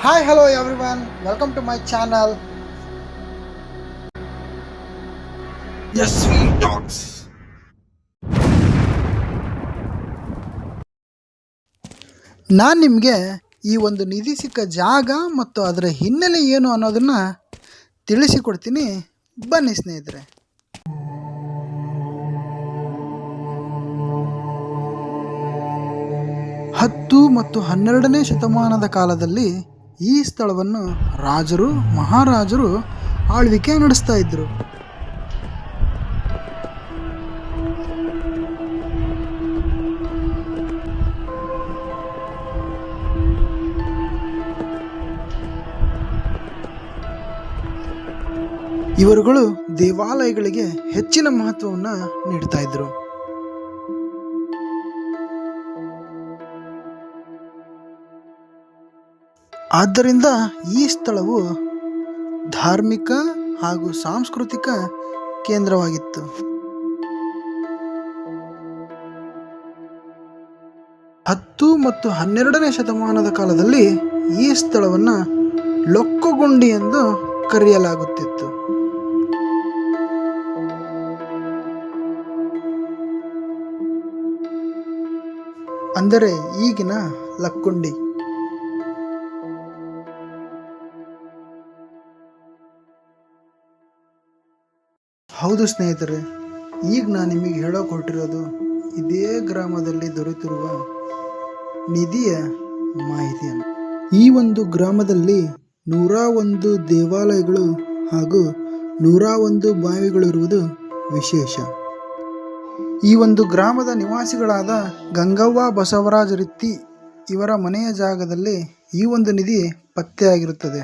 Hi, hello everyone. Welcome to my channel. Yes, we talks. ನಾನು ನಿಮಗೆ ಈ ಒಂದು ನಿಧಿ ಸಿಕ್ಕ ಜಾಗ ಮತ್ತು ಅದರ ಹಿನ್ನೆಲೆ ಏನು ಅನ್ನೋದನ್ನು ತಿಳಿಸಿಕೊಡ್ತೀನಿ. ಬನ್ನಿ ಸ್ನೇಹಿತರೆ. 10 ಮತ್ತು 12ನೇ ಶತಮಾನದ ಕಾಲದಲ್ಲಿ ಈ ಸ್ಥಳವನ್ನು ರಾಜರು ಮಹಾರಾಜರು ಆಳ್ವಿಕೆ ನಡೆಸ್ತಾ ಇದ್ದರು. ಇವರುಗಳು ದೇವಾಲಯಗಳಿಗೆ ಹೆಚ್ಚಿನ ಮಹತ್ವವನ್ನು ನೀಡ್ತಾ ಇದ್ರು. ಆದ್ದರಿಂದ ಈ ಸ್ಥಳವು ಧಾರ್ಮಿಕ ಹಾಗೂ ಸಾಂಸ್ಕೃತಿಕ ಕೇಂದ್ರವಾಗಿತ್ತು. 10 ಮತ್ತು 12ನೇ ಶತಮಾನದ ಕಾಲದಲ್ಲಿ ಈ ಸ್ಥಳವನ್ನು ಲೊಕ್ಕಗುಂಡಿ ಎಂದು ಕರೆಯಲಾಗುತ್ತಿತ್ತು. ಅಂದರೆ ಈಗಿನ ಲಕ್ಕುಂಡಿ. ಹೌದು ಸ್ನೇಹಿತರೆ, ಈಗ ನಾನು ನಿಮಗೆ ಹೇಳೋಕೆ ಹೊರಟಿರೋದು ಇದೇ ಗ್ರಾಮದಲ್ಲಿ ದೊರೆತಿರುವ ನಿಧಿಯ ಮಾಹಿತಿಯನ್ನು. ಈ ಒಂದು ಗ್ರಾಮದಲ್ಲಿ 101 ದೇವಾಲಯಗಳು ಹಾಗೂ 101 ಬಾವಿಗಳಿರುವುದು ವಿಶೇಷ. ಈ ಒಂದು ಗ್ರಾಮದ ನಿವಾಸಿಗಳಾದ ಗಂಗವ್ವ ಬಸವರಾಜ ರಿತ್ತಿ ಇವರ ಮನೆಯ ಜಾಗದಲ್ಲಿ ಈ ಒಂದು ನಿಧಿ ಪತ್ತೆಯಾಗಿರುತ್ತದೆ.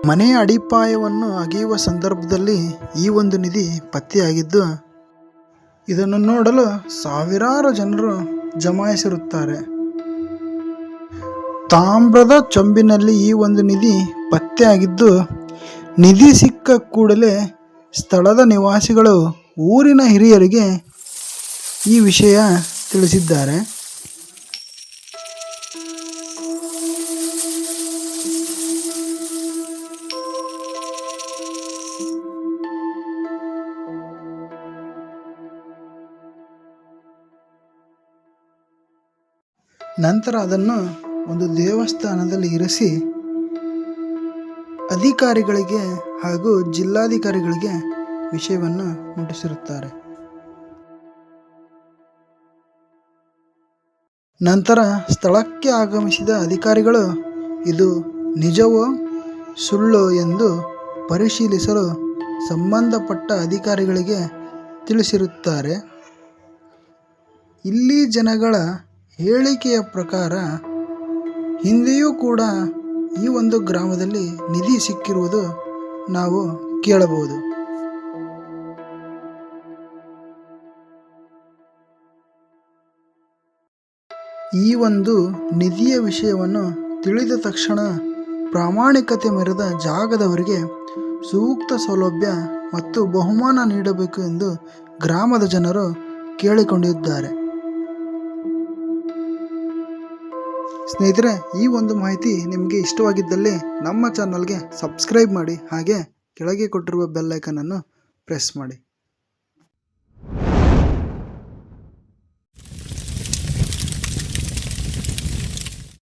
ಮನೆಯ ಅಡಿಪಾಯವನ್ನು ಅಗೆಯುವ ಸಂದರ್ಭದಲ್ಲಿ ಈ ಒಂದು ನಿಧಿ ಪತ್ತೆಯಾಗಿದ್ದು, ಇದನ್ನು ನೋಡಲು ಸಾವಿರಾರು ಜನರು ಜಮಾಯಿಸಿರುತ್ತಾರೆ. ತಾಮ್ರದ ಚೊಂಬಿನಲ್ಲಿ ಈ ಒಂದು ನಿಧಿ ಪತ್ತೆಯಾಗಿದ್ದು, ನಿಧಿ ಸಿಕ್ಕ ಕೂಡಲೇ ಸ್ಥಳದ ನಿವಾಸಿಗಳು ಊರಿನ ಹಿರಿಯರಿಗೆ ಈ ವಿಷಯ ತಿಳಿಸಿದ್ದಾರೆ. ನಂತರ ಅದನ್ನು ಒಂದು ದೇವಸ್ಥಾನದಲ್ಲಿ ಇರಿಸಿ ಅಧಿಕಾರಿಗಳಿಗೆ ಹಾಗೂ ಜಿಲ್ಲಾಧಿಕಾರಿಗಳಿಗೆ ವಿಷಯವನ್ನು ಮುಟ್ಟಿಸಿರುತ್ತಾರೆ. ನಂತರ ಸ್ಥಳಕ್ಕೆ ಆಗಮಿಸಿದ ಅಧಿಕಾರಿಗಳು ಇದು ನಿಜವೋ ಸುಳ್ಳೋ ಎಂದು ಪರಿಶೀಲಿಸಲು ಸಂಬಂಧಪಟ್ಟ ಅಧಿಕಾರಿಗಳಿಗೆ ತಿಳಿಸಿರುತ್ತಾರೆ. ಇಲ್ಲಿ ಜನಗಳ ಹೇಳಿಕೆಯ ಪ್ರಕಾರ ಹಿಂದೆಯೂ ಕೂಡ ಈ ಒಂದು ಗ್ರಾಮದಲ್ಲಿ ನಿಧಿ ಸಿಕ್ಕಿರುವುದು ನಾವು ಕೇಳಬಹುದು. ಈ ಒಂದು ನಿಧಿಯ ವಿಷಯವನ್ನು ತಿಳಿದ ತಕ್ಷಣ ಪ್ರಾಮಾಣಿಕತೆ ಮೆರೆದ ಜಾಗದವರಿಗೆ ಸೂಕ್ತ ಸೌಲಭ್ಯ ಮತ್ತು ಬಹುಮಾನ ನೀಡಬೇಕು ಎಂದು ಗ್ರಾಮದ ಜನರು ಕೇಳಿಕೊಂಡಿದ್ದಾರೆ. ಸ್ನೇಹಿತರೆ, ಈ ಒಂದು ಮಾಹಿತಿ ನಿಮಗೆ ಇಷ್ಟವಾಗಿದ್ದಲ್ಲಿ ನಮ್ಮ ಚಾನಲ್ಗೆ ಸಬ್ಸ್ಕ್ರೈಬ್ ಮಾಡಿ, ಹಾಗೆ ಕೆಳಗೆ ಕೊಟ್ಟಿರುವ ಬೆಲ್ ಐಕನ್ ಅನ್ನು ಪ್ರೆಸ್ ಮಾಡಿ.